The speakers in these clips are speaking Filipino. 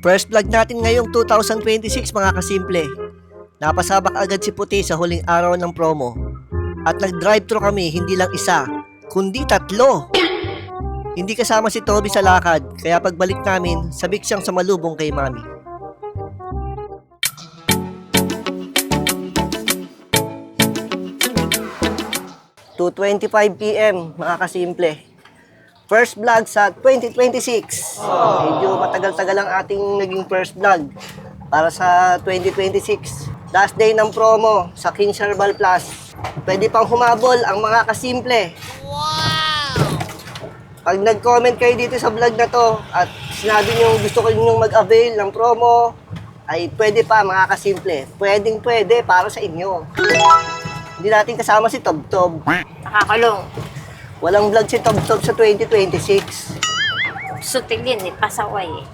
First vlog natin ngayong 2026 mga kasimple. Napasabak agad si Puti sa huling araw ng promo. At nag-drive-thru kami hindi lang isa, kundi 3. Hindi kasama si Toby sa lakad, kaya pagbalik namin, sabik siyang sumalubong kay Mami. "2:25 PM mga kasimple. First vlog sa 2026. Medyo matagal-tagal ang ating naging first vlog para sa 2026. Last day ng promo sa King's Herbal Plus. Pwede pang humabol ang mga kasimple. Pag nag-comment kayo dito sa vlog na to at sinabi nyo gusto ko nyo mag-avail ng promo, ay pwede pa mga kasimple. Pwedeng pwede para sa inyo. Hindi natin kasama si Tob-Tob. Nakakulong. Walang vlog si Tob-Tob sa 2026. Sutil yun eh, pasaway eh.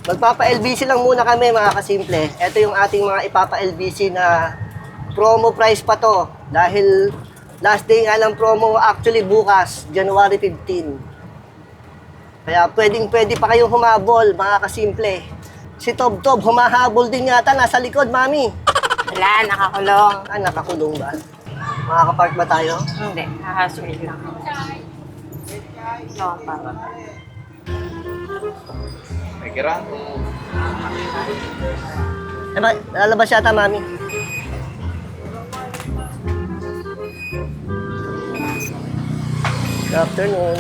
Magpapa-LBC lang muna kami mga kasimple. Ito yung ating mga ipapa-LBC na promo price pa to. Dahil last day nga lang promo actually bukas, January 15. Kaya pwedeng-pwede pa kayong humabol mga kasimple. Si Tob-Tob humahabol din yata, nasa likod, Mami. Wala, nakakulong. Ah, nakakulong ba? Makakapark ba tayo? Hindi, nakaswing lang. No, papa. Kira? Lalabas yata, Mami. Good afternoon.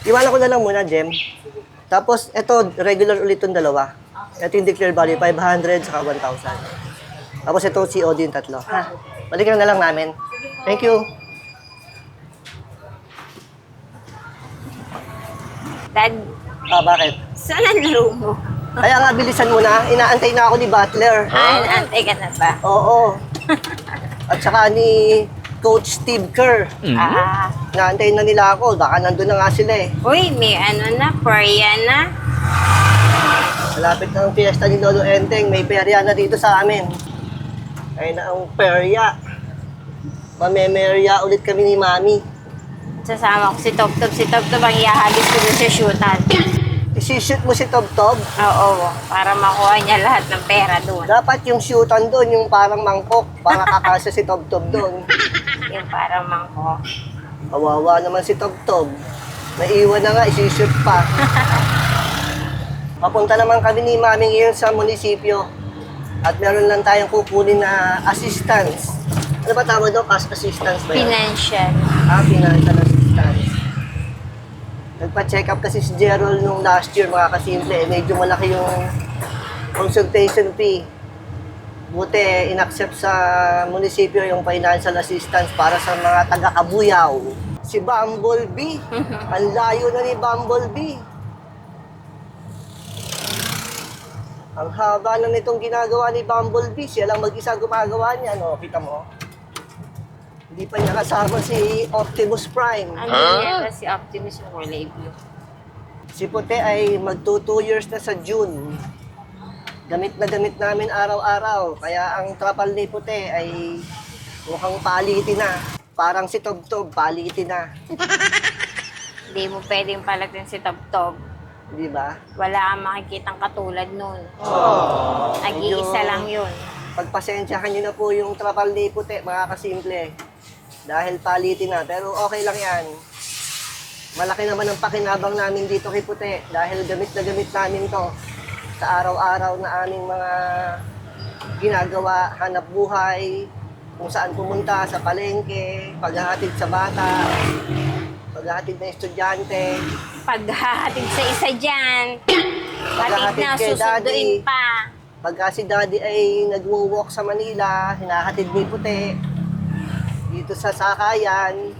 Iwanan ko na lang muna, Jem. Tapos, ito, regular ulit yung dalawa. Ito yung declare value, 500 saka 1,000. Tapos ito, COD yung 3. Ha? Balikan na lang namin. Thank you. Dad, Bakit? saan ang laro mo? Kaya nga, bilisan mo na. Inaantay na ako ni Butler. Naantay ka na ba? Oo. At saka ni Coach Steve Kerr. Naantay na nila ako. Baka nandun na nga sila eh. Uy, may ano na, perya na. Malapit na ang fiesta ni Lolo Enteng. May perya na dito sa amin. Ay na ang perya. Mamemerya ulit kami ni Mami. Sasama ko si Top-Top. Si Top-Top ang iahagis ko dun sa shootan. Isishoot mo si Tob-Tob. Oo, para makuha niya lahat ng pera doon. Dapat yung shootan doon, yung parang mangkok. Para kakasa si Tob-Tob doon. Yung para mangko. Kawawa naman si Tob-Tob. Naiwan na nga, isishoot pa. Papunta naman kami ni Mami ngayon sa munisipyo. At meron lang tayong kukunin na assistance. Ano ba tawag doon? Cash assistance ba yun? Financial. Financial assistance. Nagpa-check up kasi si Gerald nung last year, mga kasimple. Medyo malaki yung consultation fee. Buti, inaccept sa munisipyo yung financial assistance para sa mga taga-Kabuyaw. Si Bumblebee. Ang layo na ni Bumblebee. Ang haba na nitong ginagawa ni Bumblebee. Siya lang mag-isa gumagawa niya, no? Kita mo? Hindi pa niya kasama si Optimus Prime. Ano niya si Optimus yung kulay blue? Si Puti ay magto 2 years na sa June. Gamit na gamit namin araw-araw. Kaya ang trapal ni Puti ay mukhang palitin na. Parang si Tob-Tob, palitin na. Hindi mo pwedeng palatin si Top-Top. Di ba? Wala kang makikitang katulad nun. Nag-iisa lang yun. Pagpasensyahan niyo na po yung trapal ni Puti, mga kasimple. Dahil palitin na. Pero okay lang yan. Malaki naman ang pakinabang namin dito kay Puti. Dahil gamit na gamit namin to sa araw-araw na aming mga ginagawa, hanap buhay, kung saan pumunta, sa palengke, paghahatid sa bata, paghahatid ng estudyante, Paghahatid sa isa dyan. Hatid na, kay Daddy. susunduin pa. Pagka si Daddy ay nag-walk sa Manila, hinahatid ni Puti dito sa Sakayan.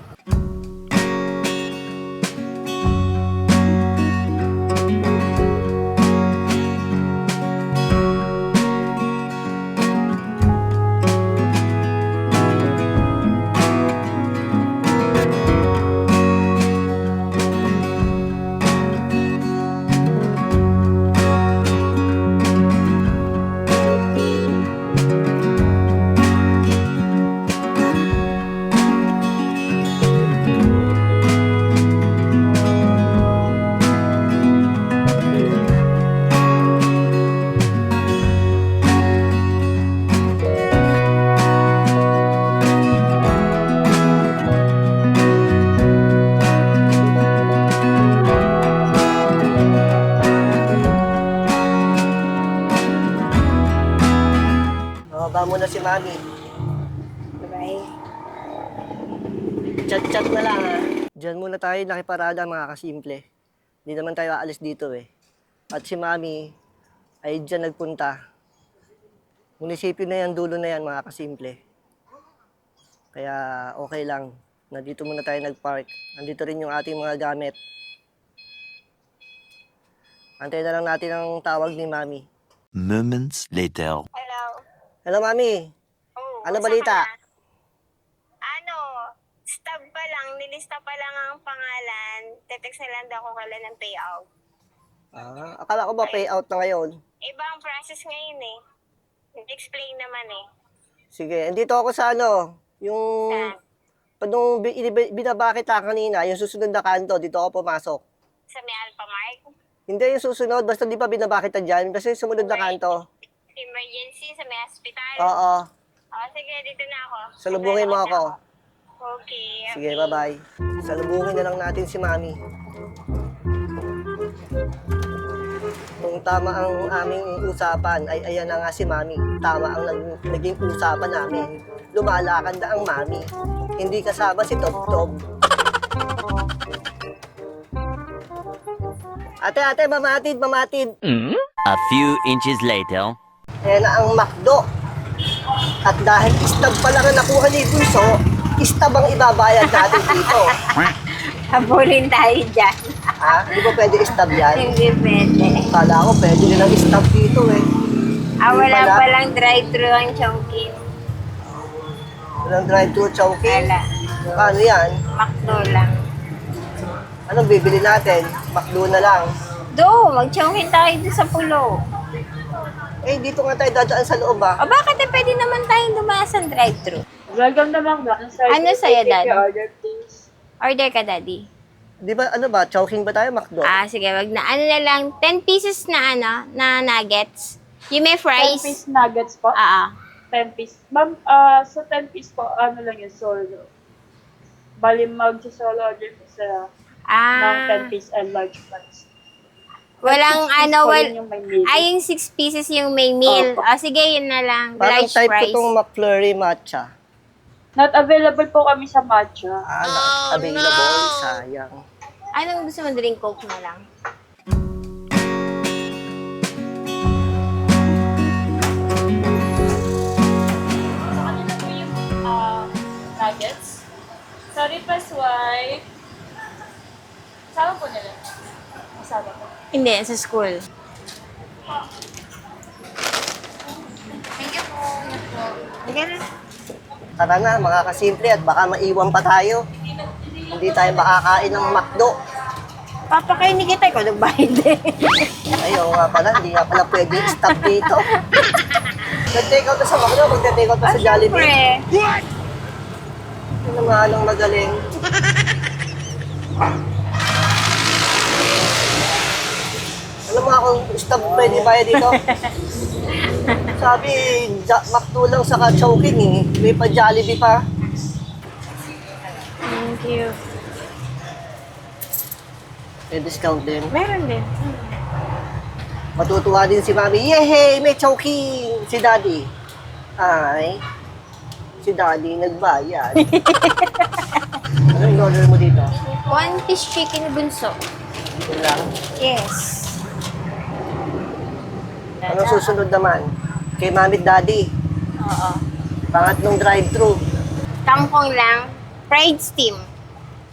Bababa muna si Mami. Bye. Chat-chat na lang ha. Diyan muna tayo nakiparada mga kasimple. Hindi naman tayo aalis dito eh. At si Mami ay diyan nagpunta. Munisipyo na yan, dulo na yan mga kasimple. Kaya okay lang. Nandito muna tayo nagpark. Nandito rin yung ating mga gamit. Antayin na lang natin ang tawag ni Mami. Moments later. Hello. Hello Mami! Oh, Ano saan balita? ka na? Ano, stub pa lang, nilista pa lang ang pangalan. Tetext na lang daw ako kailan ng payout. Akala ko ba payout na ngayon? Iba ang process ngayon eh. Explain naman eh. Sige, andito ako sa ano, yung... Saan? Nung binaba kita kanina, yung susunod na kanto, dito ako pumasok. Sa may Alphamart? Hindi yung susunod, basta di pa binaba kita dyan, basta yung sumunod na kanto. Emergency sa may hospital? Oo, Oh, sige, dito na ako. salubungin mo ako. Okay. Sige, bye-bye. Salubungin na lang natin si Mami. Kung tama ang aming usapan, ay ayan na nga si Mami. Tama ang naging usapan namin. Lumalakad na ang Mami. Hindi kasama si Tob Tob. Ate, mamatid. A few inches later. Ayan na ang McDo. At dahil istab pa lang ang nakuha ni Bunso, istab ang ibabayad natin dito. Habulin tayo dyan. Ha? Hindi ba pwede istab yan? Hindi pwede. Kala ko pwede nilang istab dito eh. Wala Wala. palang drive-thru ang Chongqing. Walang drive-thru chowking. Wala. Ano yan? McDo lang. Anong bibili natin? McDo na lang. Mag-Chongqing tayo doon sa pulo. Eh, dito nga tayo dadaan sa loob ah. O bakit pwede naman tayong dumaan sa drive-thru? Welcome naman ba? Ano sa'yo, Dad? Order, please. Order ka, Daddy. Di ba, ano ba? Chowking ba tayo? McDo? Sige, wag na. Ano na lang, 10 pieces na na nuggets. Yung may 10 fries. piece nuggets po. 10 piece. Ma'am, sa 10 piece po, ano lang yun, solo. Bali, mag-solo order po sa ng 10 piece and large fries. Walang 6 piece ano, po yun yung may meal. yung 6 pieces yung may meal. Opo. Sige, yun na lang. Parang Large type fries. ko tong McFlurry matcha. Not available po kami sa matcha. Not available. Sayang. Anong gusto mo, drink Coke na lang? Ano na po yung nuggets? Sorry, Pasway. Sama po nila. Masama po. Hindi, sa school. Thank you po. Sige na. Tara na, mga kasimple, at baka maiwan pa tayo. Hindi tayo makakain ng McDo. Papakainin kita, ikaw nagbayad eh. Ayaw nga pala, hindi nga pala pwede stop dito. Nag-take out na sa McDo, mag-take out na sa Jollibee. Siyempre. Ano nga lang magaling. Alam mo akong stop pwede ba dito? Sabi, McDo lang sa Chowking eh. May pa Jollibee pa. Thank you. May discount din. Meron din. Matutuwa din si Mami. Yehey! May Chowking! Si Daddy. Ay. Si Daddy nagbayad. Ano yung order mo dito? 1 piece chicken bunso. Ito lang. Yes. Anong susunod naman? Kay Mami at Daddy. Oo. Pangatlong drive-thru. Kangkong lang. Fried steam.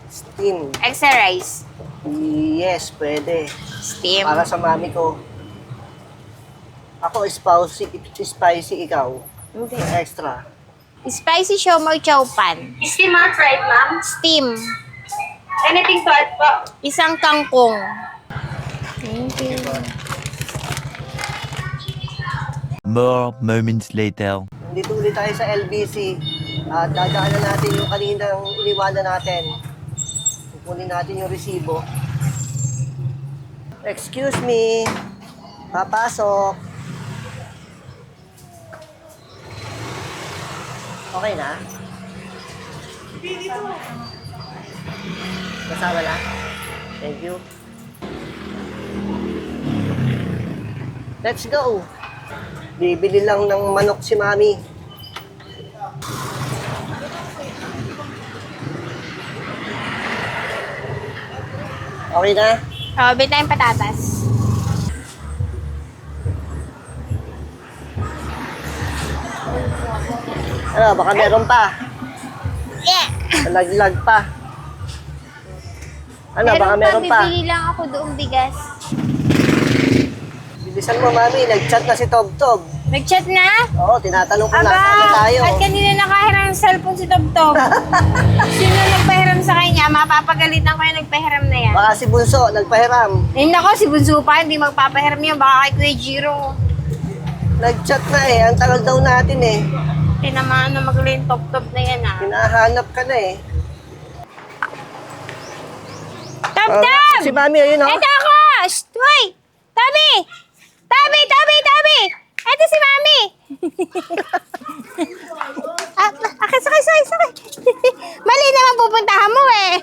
Steam. Extra rice. Yes, pwede. Steam. Para sa mami ko. Ako spicy ikaw. Hindi. Extra. Spicy siomai chow pan. Steam or fried, ma'am? Steam. Anything to add po? Isang kangkong. Thank you. More moments later. Nandito ulit tayo sa LBC. At dadaanan natin yung kaninang iniwanan natin. Kukunin natin yung resibo. Excuse me. Papasok. Okay na? Kasama na? Thank you. Let's go! Bibili lang ng manok si Mami. Okay na? Oh, bit tayong patatas. Ano, baka meron pa. Yeah! Nalaglag pa. Ano, baka meron pa. Bibili lang ako doong bigas. Bilisan mo, Mami. Nag-chat na si Tob Tob. Nag-chat na? Oo, tinatanong ko Aba, nasaan na tayo. at kanina nakahiram ng cellphone si Tobtob. Sino nagpahiram sa kanya? Mapapagalitan ko yung nagpahiram na yan. Baka si Bunso, nagpahiram. Hindi ako, si Bunso pa, hindi magpapahiram yan. Baka kay Kuya Jiro. Nag-chat na eh. Ang tagal daw natin eh. Tinamaan na magaling Tobtob na yan ah. Hinahanap ka na eh. Tobtob! Si Mami, ayun oh. Ito ako! Shh! Hoy! Tabi! Tabi! Tabi! Tabi! Ito si Mami! Sakay! Mali naman pupuntahan mo eh!